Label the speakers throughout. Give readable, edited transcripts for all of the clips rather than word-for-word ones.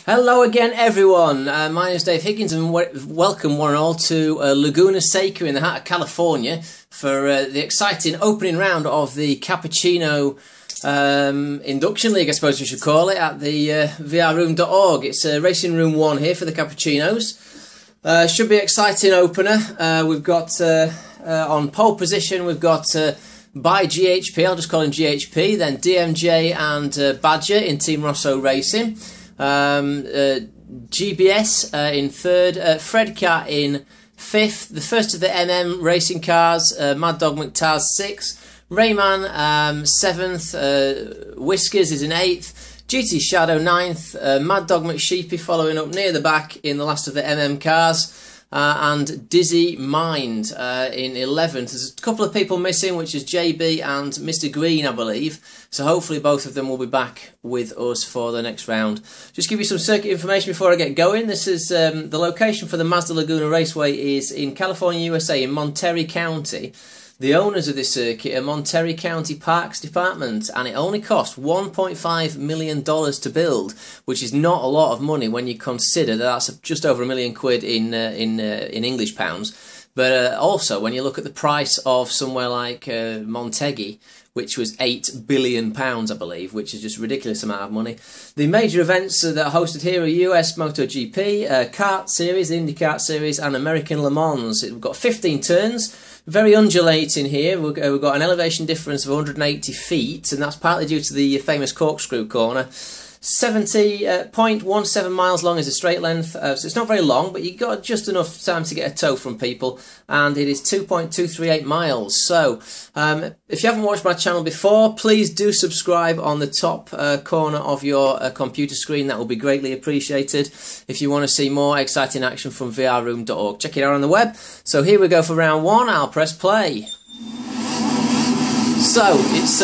Speaker 1: Hello again, everyone. My name is Dave Higgins, and welcome one and all to Laguna Seca in the heart of California for the exciting opening round of the Cappuccino Induction League, I suppose you should call it, at the vrroom.org. It's Racing Room 1 here for the Cappuccinos. Should be an exciting opener. We've got on pole position, we've got by GHP, I'll just call him GHP, then DMJ and Badger in Team Rosso Racing. GBS in third, Fred Cat in fifth, the first of the racing cars, Mad Dog McTaz sixth, Rayman seventh, Whiskers is in eighth, GT Shadow ninth, Mad Dog McSheepy following up near the back in the last of the cars, and Dizzy Mind in 11th. There's a couple of people missing, which is JB and Mr. Green, I believe. So hopefully both of them will be back with us for the next round. Just give you some circuit information before I get going. This is the location for the Mazda Laguna Raceway is in California, USA, in Monterey County. The owners of this circuit are Monterey County Parks Department, and it only cost $1.5 million to build, which is not a lot of money when you consider that that's just over £1 million in English pounds. But also, when you look at the price of somewhere like Montegui, which was £8 billion, I believe, which is just a ridiculous amount of money. The major events that are hosted here are US MotoGP, Kart Series, the Indy Kart Series, and American Le Mans. We've got 15 turns. Very undulating here. We've got an elevation difference of 180 feet, and that's partly due to the famous corkscrew corner. 70.17 miles long is a straight length, so it's not very long, but you've got just enough time to get a tow from people, and it is 2.238 miles. So, if you haven't watched my channel before, please do subscribe on the top corner of your computer screen. That will be greatly appreciated if you want to see more exciting action from vrroom.org. Check it out on the web. So here we go for round one. I'll press play. So, it's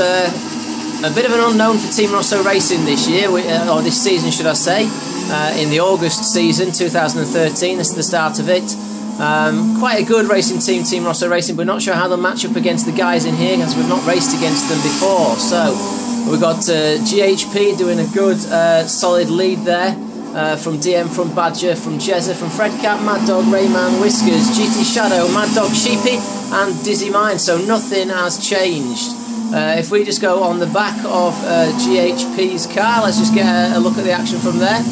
Speaker 1: a bit of an unknown for Team Rosso Racing this year, or this season should I say, in the August season 2013, this is the start of it. Quite a good racing team, Team Rosso Racing, but not sure how they'll match up against the guys in here, as we've not raced against them before. So, we've got GHP doing a good solid lead there, from DM, from Badger, from Jezza, from Fred Cat, Mad Dog, Rayman, Whiskers, GT Shadow, Mad Dog Sheepy, and Dizzy Mind, so nothing has changed. If we just go on the back of GHP's car, let's just get a look at the action from there.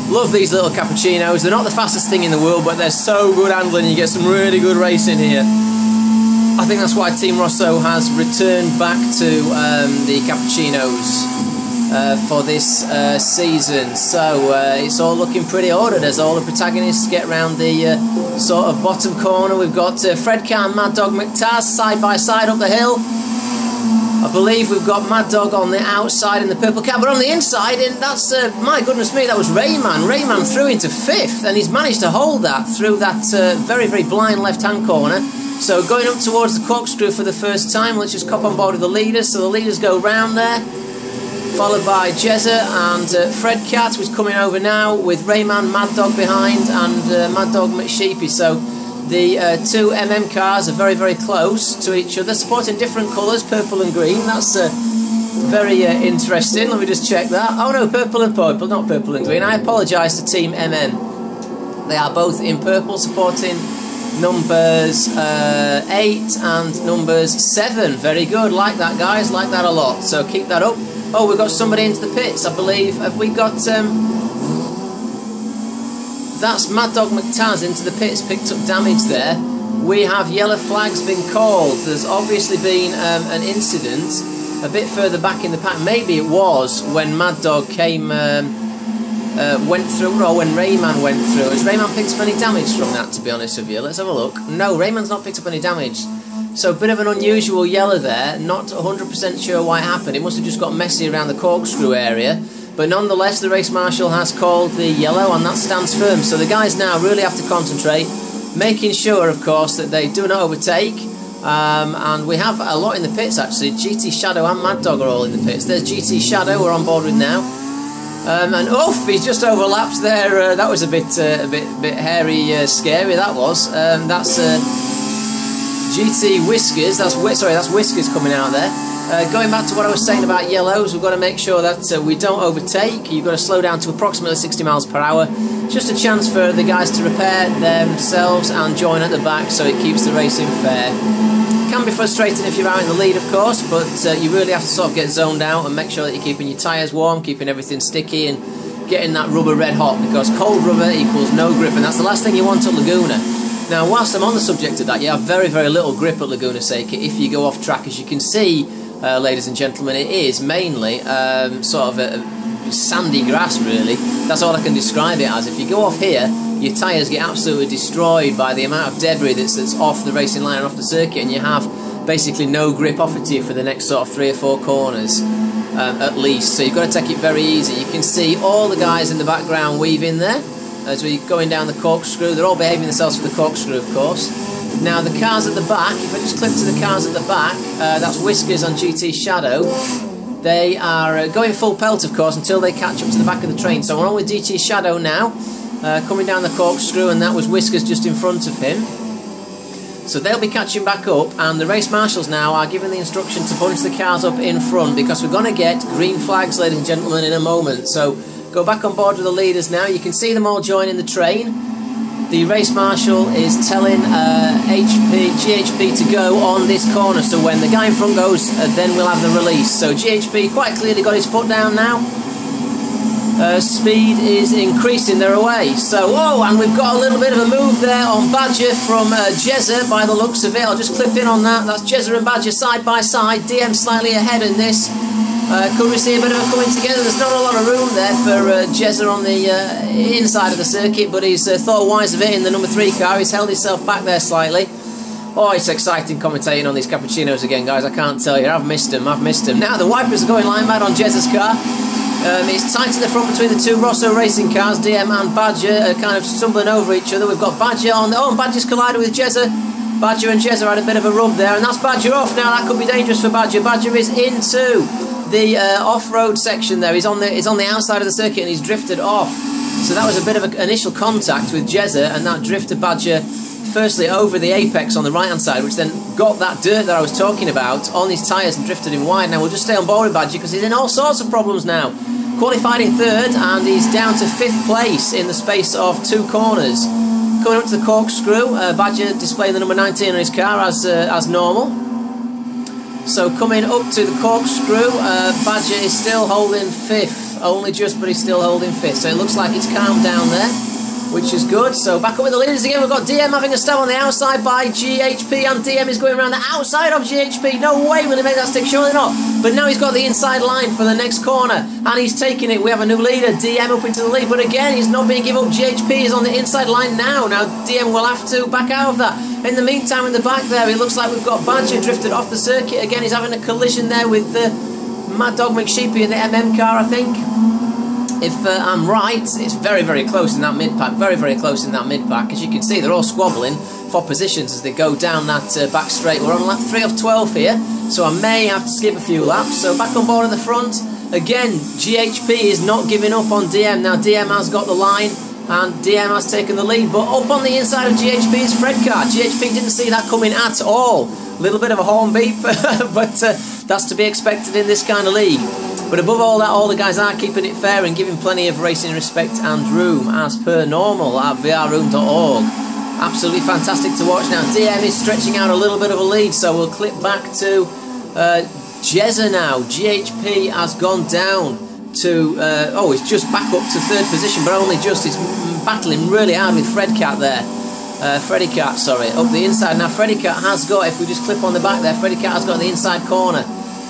Speaker 1: Love these little cappuccinos. They're not the fastest thing in the world, but they're so good handling. You get some really good racing here. I think that's why Team Rosso has returned back to the cappuccinos for this season. So it's all looking pretty ordered as all the protagonists get round the sort of bottom corner. We've got Fred Cat and Mad Dog McTaz side by side up the hill. I believe we've got Mad Dog on the outside in the purple cap, but on the inside, and that's, my goodness me, that was Rayman. Rayman threw into fifth, and he's managed to hold that through that very, very blind left-hand corner. So going up towards the corkscrew for the first time, let's just cop on board with the leaders. So the leaders go round there, followed by Jezza and Fred Cat, who's coming over now, with Rayman, Mad Dog behind, and Mad Dog McSheepy. So the two cars are very, very close to each other, supporting different colours, purple and green. That's very interesting. Let me just check that. Oh no, purple and purple, not purple and green. I apologise to Team MM. They are both in purple, supporting numbers 8 and numbers 7. Very good. Like that, guys. Like that a lot. So keep that up. Oh, we've got somebody into the pits, I believe. Have we got... That's Mad Dog McTaz into the pits, picked up damage there. We have yellow flags been called. There's obviously been an incident a bit further back in the pack. Maybe it was when Mad Dog went through, or when Rayman went through. Has Rayman picked up any damage from that, to be honest with you? Let's have a look. No, Rayman's not picked up any damage. So a bit of an unusual yellow there. Not 100% sure why it happened. It must have just got messy around the corkscrew area. But nonetheless, the race marshal has called the yellow, and that stands firm. So the guys now really have to concentrate, making sure, of course, that they do not overtake. And we have a lot in the pits, actually. GT Shadow and Mad Dog are all in the pits. There's GT Shadow we're on board with now. And oof, he's just overlapped there. That was a bit hairy, scary. That was. That's GT Whiskers. That's Whiskers coming out there. Going back to what I was saying about yellows, we've got to make sure that we don't overtake. You've got to slow down to approximately 60 miles per hour. Just a chance for the guys to repair themselves and join at the back, so it keeps the racing fair. It can be frustrating if you're out in the lead, of course, but you really have to sort of get zoned out and make sure that you're keeping your tyres warm, keeping everything sticky, and getting that rubber red hot, because cold rubber equals no grip, and that's the last thing you want at Laguna. Now, whilst I'm on the subject of that, you have very, very little grip at Laguna Seca if you go off track. As you can see, ladies and gentlemen, it is mainly sort of a sandy grass, really. That's all I can describe it as. If you go off here, your tyres get absolutely destroyed by the amount of debris that's off the racing line and off the circuit, and you have basically no grip off it to you for the next sort of 3 or 4 corners. At least, so you've got to take it very easy. You can see all the guys in the background weaving there as we're going down the corkscrew. They're all behaving themselves for the corkscrew, of course. Now the cars at the back, if I just click to the cars at the back, that's Whiskers on GT Shadow. They are going full pelt, of course, until they catch up to the back of the train. So we're on with GT Shadow now, coming down the corkscrew, and that was Whiskers just in front of him. So they'll be catching back up, and the race marshals now are giving the instruction to bunch the cars up in front, because we're going to get green flags, ladies and gentlemen, in a moment. So go back on board with the leaders now. You can see them all joining the train. The race marshal is telling GHP to go on this corner, so when the guy in front goes, then we'll have the release. So GHP quite clearly got his foot down now. Speed is increasing, they're away. So, oh, and we've got a little bit of a move there on Badger from Jezza by the looks of it. I'll just clip in on that. That's Jezza and Badger side by side. DM slightly ahead in this. Could we see a bit of a coming together? There's not a lot of room there for Jezza on the inside of the circuit, but he's thought wise of it in the number 3 car. He's held himself back there slightly. Oh, it's exciting commentating on these cappuccinos again, guys. I can't tell you. I've missed them. Now the wipers are going line mad on Jezza's car. It's tight to the front between the 2 Rosso racing cars. DM and Badger are kind of stumbling over each other. We've got Badger on the... Oh, and Badger's collided with Jezza. Badger and Jezza had a bit of a rub there, and that's Badger off now. That could be dangerous for Badger. Badger is into the off-road section there. He's on the outside of the circuit, and he's drifted off. So that was a bit of an initial contact with Jezza, and that drifted Badger firstly over the apex on the right-hand side, which then got that dirt that I was talking about on his tyres and drifted him wide. Now we'll just stay on board with Badger, because he's in all sorts of problems now. Qualified in 3rd, and he's down to 5th place in the space of 2 corners. Coming up to the corkscrew, Badger displaying the number 19 on his car as normal. So coming up to the corkscrew, Badger is still holding 5th, only just, but he's still holding 5th. So it looks like it's calmed down there, which is good. So back up with the leaders again. We've got DM having a stab on the outside by GHP, and DM is going around the outside of GHP. No way will he make that stick, surely not. But now he's got the inside line for the next corner, and he's taking it. We have a new leader, DM up into the lead, but again, he's not being given up. GHP is on the inside line now. Now DM will have to back out of that. In the meantime, in the back there, it looks like we've got Badger drifted off the circuit. Again, he's having a collision there with Mad Dog McSheepy in the MM car, I think. If I'm right, it's very, very close in that mid-pack, very, very close in that mid-pack. As you can see, they're all squabbling for positions as they go down that back straight. We're on lap 3 of 12 here, so I may have to skip a few laps. So back on board at the front. Again, GHP is not giving up on DM. Now DM has got the line, and DM has taken the lead, but up on the inside of GHP is Fred Car. GHP didn't see that coming at all. A little bit of a horn beep, but that's to be expected in this kind of league. But above all that, all the guys are keeping it fair and giving plenty of racing respect and room, as per normal at vrroom.org. Absolutely fantastic to watch. Now DM is stretching out a little bit of a lead, so we'll clip back to Jezza now. GHP has gone down to, oh, he's just back up to 3rd position, but only just. He's battling really hard with Fred Cat there. Freddy Cat, sorry, up the inside. Now Freddy Cat has got, if we just clip on the back there, Freddy Cat has got the inside corner.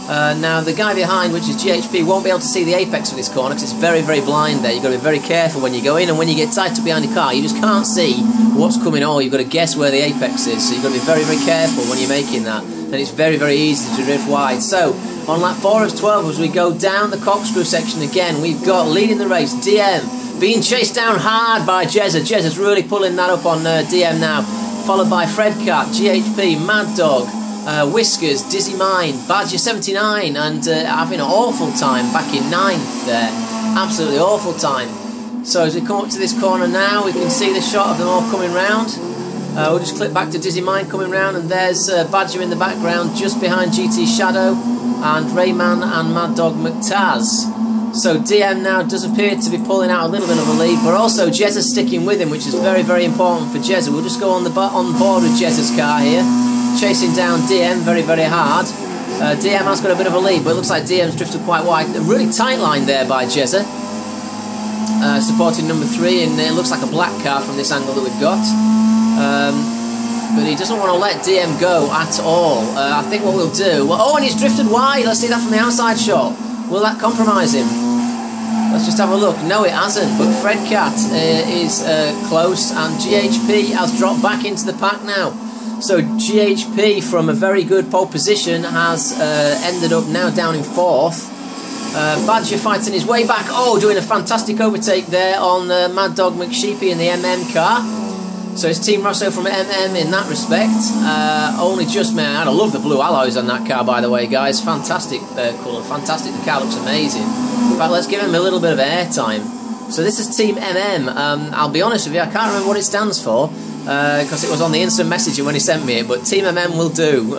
Speaker 1: Now the guy behind, which is GHP, won't be able to see the apex of this corner because it's very, very blind there. You've got to be very careful when you go in, and when you get tight up behind the car, you just can't see what's coming on. You've got to guess where the apex is, so you've got to be very, very careful when you're making that. And it's very, very easy to drift wide. So on lap 4 of 12, as we go down the corkscrew section again, we've got leading the race DM, being chased down hard by Jezza. Jezza's really pulling that up on DM now, followed by Fred Cat, GHP, Mad Dog, Whiskers, Dizzy Mine, Badger 79, and having an awful time back in 9th there. Absolutely awful time. So as we come up to this corner now, we can see the shot of them all coming round. We'll just click back to Dizzy Mine coming round, and there's Badger in the background just behind GT Shadow, and Rayman and Mad Dog McTaz. So DM now does appear to be pulling out a little bit of a lead, but also Jezza's sticking with him, which is very, very important for Jezza. We'll just go on board with Jezza's car here, chasing down DM very, very hard. DM has got a bit of a lead, but it looks like DM's drifted quite wide. A really tight line there by Jezza, supporting number 3, and it looks like a black car from this angle that we've got. But he doesn't want to let DM go at all. I think what we'll do... Well, oh, and he's drifted wide. Let's see that from the outside shot. Will that compromise him? Let's just have a look. No, it hasn't. But Fredcat is close, and GHP has dropped back into the pack now. So GHP, from a very good pole position, has ended up now down in 4th. Badger fighting his way back. Oh, doing a fantastic overtake there on Mad Dog McSheepy in the MM car. So it's Team Rosso from MM in that respect. Only just, man, I love the blue alloys on that car, by the way, guys. Fantastic colour, fantastic. The car looks amazing. In fact, let's give him a little bit of airtime. So this is Team MM. I'll be honest with you, I can't remember what it stands for, because it was on the instant messenger when he sent me it, but Team MM will do.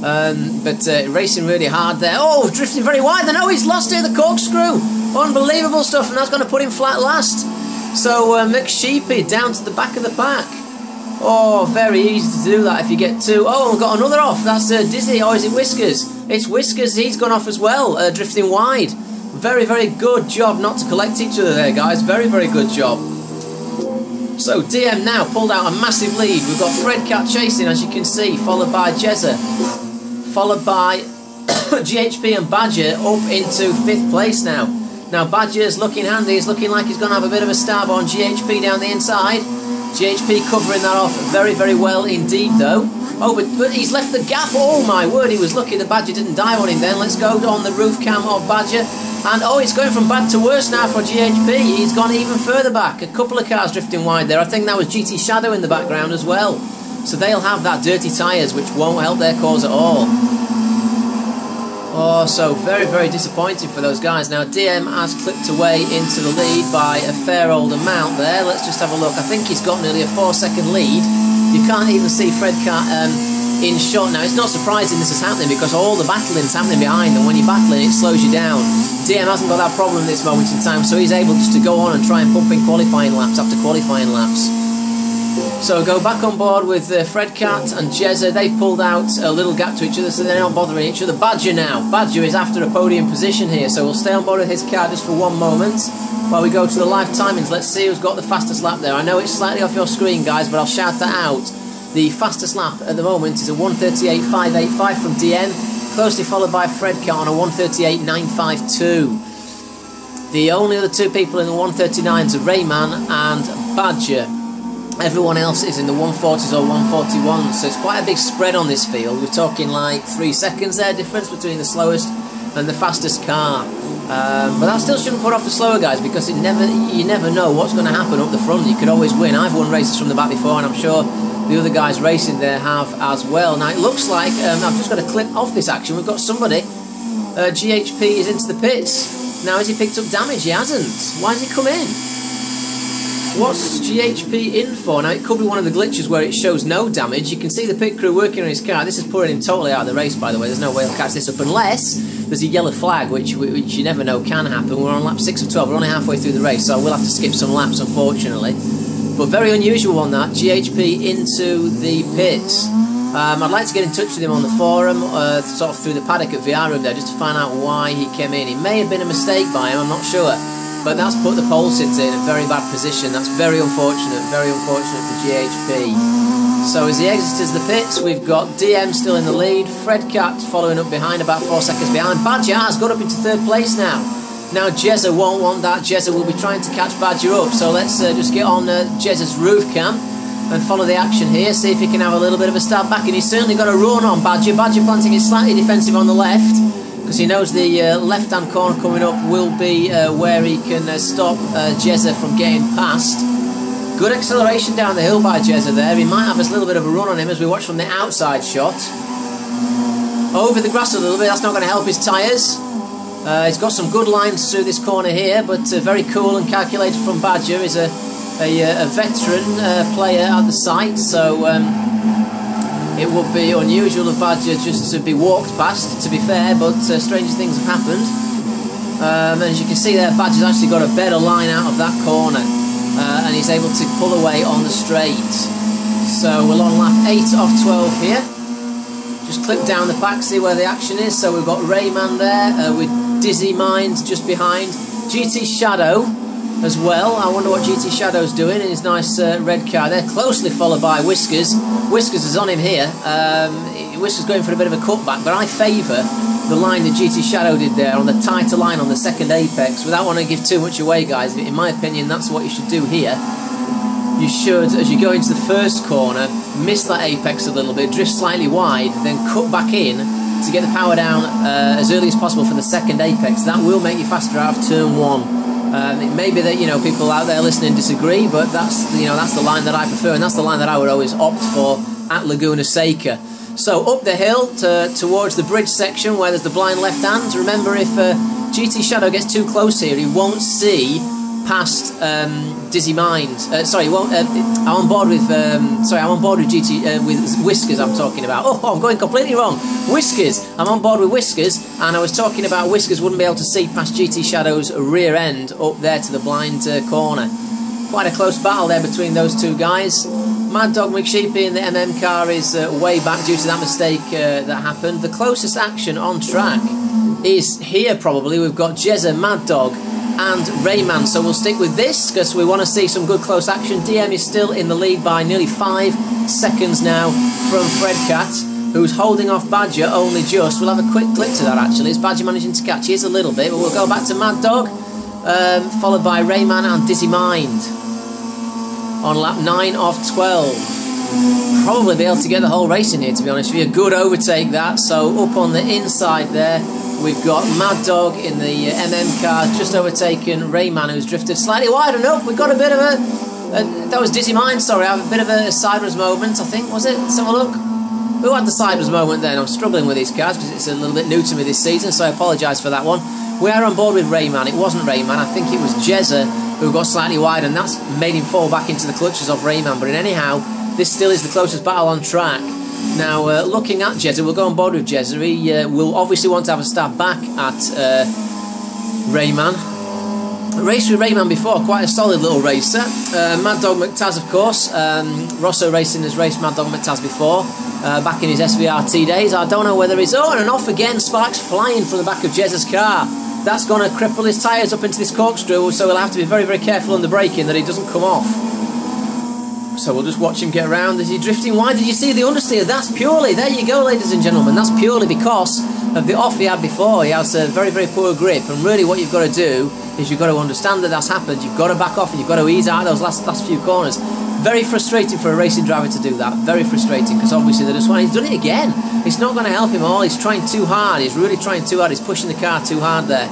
Speaker 1: But racing really hard there. Oh, drifting very wide. No, he's lost it, the corkscrew. Unbelievable stuff, and that's going to put him flat last. So McSheepy down to the back of the pack. Oh, very easy to do that if you get 2. Oh, we've got another off. That's Dizzy, or is it Whiskers? It's Whiskers, he's gone off as well, drifting wide. Very, very good job not to collect each other there, guys. Very, very good job. So DM now pulled out a massive lead. We've got Fredcat chasing, as you can see, followed by Jezza, followed by GHP and Badger up into 5th place now. Now Badger's looking handy. He's looking like he's going to have a bit of a stab on GHP down the inside. GHP covering that off very, very well indeed, though. Oh, but he's left the gap. Oh my word, he was lucky the Badger didn't dive on him then. Let's go on the roof cam of Badger. And oh, it's going from bad to worse now for GHP. He's gone even further back. A couple of cars drifting wide there. I think that was GT Shadow in the background as well. So they'll have that dirty tyres, which won't help their cause at all. Oh, so very, very disappointing for those guys. Now, DM has clipped away into the lead by a fair old amount there. Let's just have a look. I think he's got nearly a 4-second lead. You can't even see Fredcat in shot now. It's not surprising this is happening because all the battling's happening behind, and when you're battling, it slows you down. DM hasn't got that problem at this moment in time, so he's able just to go on and try and pump in qualifying laps after qualifying laps. So go back on board with Fredcat and Jezza. They've pulled out a little gap to each other, so they're not bothering each other. Badger now. Badger is after a podium position here, so we'll stay on board with his car just for 1 moment while we go to the live timings. Let's see who's got the fastest lap there. I know it's slightly off your screen, guys, but I'll shout that out. The fastest lap at the moment is a 1:38.585 from DM, closely followed by Fredcat on a 1:38.952. The only other 2 people in the 1:39s are Rayman and Badger. Everyone else is in the 140s or 141s, so it's quite a big spread on this field. We're talking like 3 seconds there difference between the slowest and the fastest car. But that still shouldn't put off the slower guys, because you never know what's going to happen up the front. You could always win. I've won races from the back before, and I'm sure the other guys racing there have as well. Now it looks like I've just got a clip off this action. We've got somebody. GHP is into the pits. Now has he picked up damage? He hasn't. Why has he come in? What's GHP in for? Now it could be one of the glitches where it shows no damage. You can see the pit crew working on his car. This is putting him totally out of the race, by the way. There's no way he'll catch this up unless there's a yellow flag, which you never know can happen. We're on lap 6 of 12. We're only halfway through the race, so we'll have to skip some laps, unfortunately. But very unusual on that. GHP into the pits. I'd like to get in touch with him on the forum, sort of through the paddock at VR Room there, just to find out why he came in. It may have been a mistake by him, I'm not sure. But that's put the pole sitter in a very bad position. That's very unfortunate for GHP. So as he exits the pits, we've got DM still in the lead, Fredcat following up behind, about 4 seconds behind. Badger has got up into 3rd place now. Now Jezza won't want that. Jezza will be trying to catch Badger up. So let's just get on Jezza's roof cam and follow the action here, see if he can have a little bit of a stab back. And he's certainly got a run on Badger. Badger planting it slightly defensive on the left, because he knows the left-hand corner coming up will be where he can stop Jezza from getting past. Good acceleration down the hill by Jezza there. He might have a little bit of a run on him as we watch from the outside shot. Over the grass a little bit, that's not going to help his tyres. He's got some good lines through this corner here, but very cool and calculated from Badger. He's a veteran player at the site, so It would be unusual of Badger just to be walked past, to be fair, but stranger things have happened. And as you can see there, Badger's actually got a better line out of that corner, and he's able to pull away on the straight. So we're on lap 8 of 12 here. Just clip down the pack, see where the action is. So we've got Rayman there with Dizzy Mind just behind. GT Shadow as well. I wonder what GT Shadow's doing in his nice red car there. Closely followed by Whiskers. Whiskers is on him here. Whiskers going for a bit of a cutback, but I favour the line that GT Shadow did there on the tighter line on the second apex. Without wanting to give too much away, guys, in my opinion, that's what you should do here. You should, as you go into the first corner, miss that apex a little bit, drift slightly wide, then cut back in to get the power down as early as possible for the second apex. That will make you faster out of turn 1. It may be that, you know, people out there listening disagree, but that's, you know, that's the line that I prefer, and that's the line that I would always opt for at Laguna Seca. So up the hill towards the bridge section where there's the blind left hand. Remember, if GT Shadow gets too close here, he won't see past Dizzy Mind. Sorry, I'm on board with. I'm on board with GT with Whiskers. I'm talking about. Oh, I'm going completely wrong. Whiskers. I'm on board with Whiskers, and I was talking about Whiskers wouldn't be able to see past GT Shadow's rear end up there to the blind corner. Quite a close battle there between those two guys. Mad Dog McSheepy in the MM car is way back due to that mistake that happened. The closest action on track is here probably. We've got Jezza, Mad Dog and Rayman, so we'll stick with this because we want to see some good close action. DM is still in the lead by nearly 5 seconds now from Fredcat, who's holding off Badger only just. We'll have a quick clip to that actually. Is Badger managing to catch? He is a little bit, but we'll go back to Mad Dog, followed by Rayman and Dizzy Mind on lap 9 of 12. Probably be able to get the whole race in here, to be honest with you. Good overtake that. So up on the inside there, we've got Mad Dog in the MM car, just overtaken Rayman, who's drifted slightly wide enough. We've got a bit of a that was Dizzy Mind, sorry, I have a bit of a sideways moment, I think, was it? Let's have a look. Who had the sideways moment then? I'm struggling with these cars because it's a little bit new to me this season, so I apologise for that one. We are on board with Rayman. It wasn't Rayman, I think it was Jezza who got slightly wide, and that's made him fall back into the clutches of Rayman. But anyhow, this still is the closest battle on track. Now, looking at Jezza, we'll go on board with Jezza. He will obviously want to have a stab back at Rayman. Raced with Rayman before, quite a solid little racer. Mad Dog McTaz, of course. Rosso Racing has raced Mad Dog McTaz before, back in his SVRT days. I don't know whether he's on and off again. Sparks flying from the back of Jezza's car. That's going to cripple his tyres up into this corkscrew, so we'll have to be very, very careful on the braking that he doesn't come off. So we'll just watch him get around. Is he drifting wide? Did you see the understeer? That's purely, there you go, ladies and gentlemen, that's purely because of the off he had before. He has a very, very poor grip, and really what you've got to do is you've got to understand that that's happened. You've got to back off and you've got to ease out of those last few corners. Very frustrating for a racing driver to do that. Very frustrating, because obviously they're just he's done it again. It's not going to help him at all. He's trying too hard. He's really trying too hard. He's pushing the car too hard there.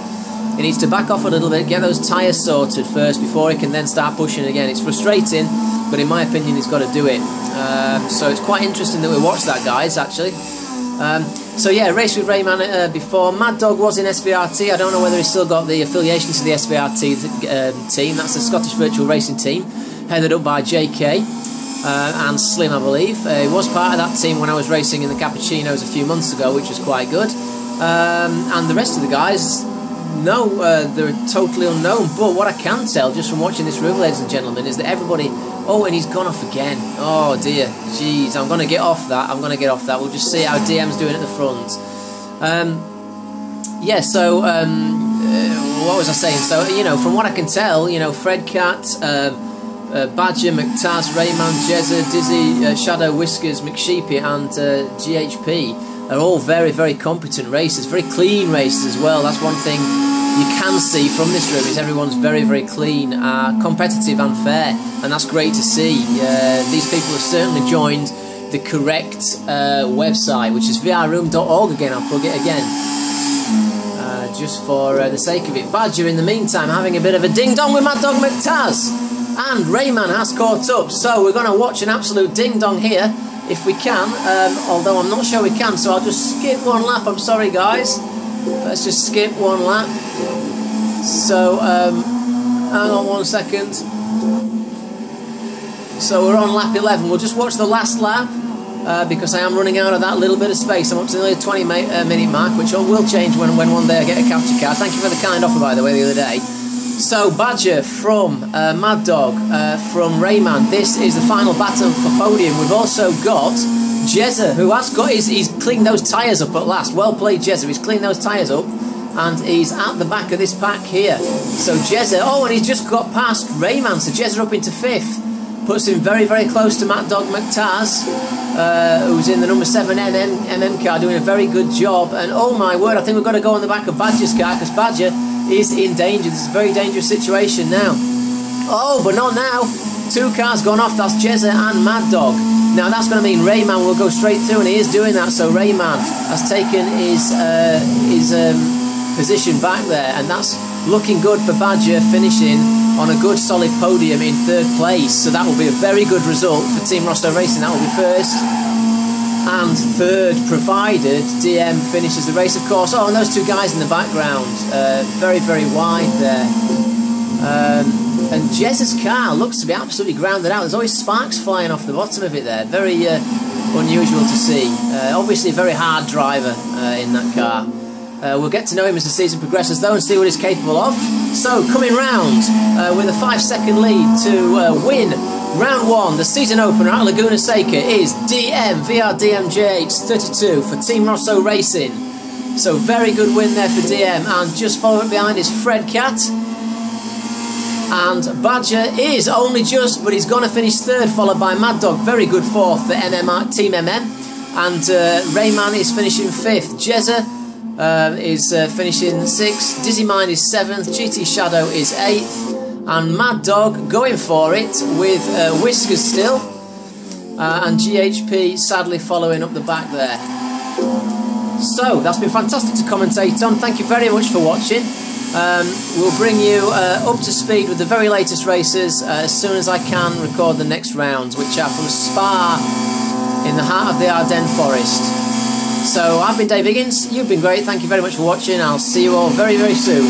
Speaker 1: He needs to back off a little bit, get those tyres sorted first before he can then start pushing again. It's frustrating, but in my opinion he's got to do it. So it's quite interesting that we watched that, guys, actually. So yeah, raced with Rayman before. Mad Dog was in SVRT. I don't know whether he's still got the affiliation to the SVRT team. That's the Scottish Virtual Racing Team, headed up by JK and Slim, I believe. He was part of that team when I was racing in the Cappuccinos a few months ago, which was quite good. And the rest of the guys, no, they're totally unknown. But what I can tell, just from watching this room, ladies and gentlemen, is that everybody... Oh, and he's gone off again. Oh, dear. Jeez, I'm going to get off that. I'm going to get off that. We'll just see how DM's doing at the front. Yeah, so... what was I saying? So, you know, from what I can tell, you know, Fredcat, Badger, McTaz, Rayman, Jezza, Dizzy, Shadow, Whiskers, McSheepy and GHP are all very, very competent racers. Very clean racers as well. That's one thing you can see from this room, is everyone's very, very clean, competitive and fair, and that's great to see. These people have certainly joined the correct website, which is vrroom.org. Again, I'll plug it again, just for the sake of it. Badger, in the meantime, having a bit of a ding-dong with Mad Dog McTaz, and Rayman has caught up, so we're going to watch an absolute ding-dong here, if we can, although I'm not sure we can, so I'll just skip one lap. I'm sorry, guys. Let's just skip one lap. So, hang on 1 second. So we're on lap 11. We'll just watch the last lap. because I am running out of that little bit of space. I'm up to nearly the 20-minute mark, which will change when one day I get a capture card. Thank you for the kind offer, by the way, the other day. So, Badger from Mad Dog, from Rayman. This is the final battle for podium. We've also got Jezza, who has got he's cleaned those tyres up at last. Well played, Jezza. He's cleaned those tyres up, and he's at the back of this pack here. So Jezza, and he's just got past Rayman, so Jezza up into 5th. Puts him very, very close to Mad Dog McTaz, who's in the number 7 MM car, doing a very good job. And oh my word, I think we've got to go on the back of Badger's car, because Badger is in danger. This is a very dangerous situation now. Oh, but not now. 2 cars gone off. That's Jezza and Mad Dog. Now that's going to mean Rayman will go straight through, and he is doing that. So Rayman has taken his position back there, and that's looking good for Badger, finishing on a good solid podium in 3rd place. So that will be a very good result for Team Rosso Racing. That will be 1st and 3rd, provided DM finishes the race, of course. Oh, and those 2 guys in the background, very, very wide there. And Jez's car looks to be absolutely grounded out. There's always sparks flying off the bottom of it there. Very unusual to see. Obviously a very hard driver in that car. We'll get to know him as the season progresses, though, and see what he's capable of. So, coming round with a 5-second lead to win round 1, the season opener at Laguna Seca, is DM VRDMJH32 for Team Rosso Racing. So, very good win there for DM, and just following behind is Fred Cat. And Badger is only just, but he's going to finish 3rd, followed by Mad Dog. Very good 4th for Team MM. And Rayman is finishing 5th. Jezza is finishing 6th, Dizzy Mind is 7th, GT Shadow is 8th, and Mad Dog going for it with Whiskers still, and GHP sadly following up the back there. So that's been fantastic to commentate on. Thank you very much for watching. We'll bring you up to speed with the very latest races as soon as I can record the next rounds, which are from Spa in the heart of the Ardennes Forest. So I've been Dave Higgins, you've been great, thank you very much for watching. I'll see you all very, very soon.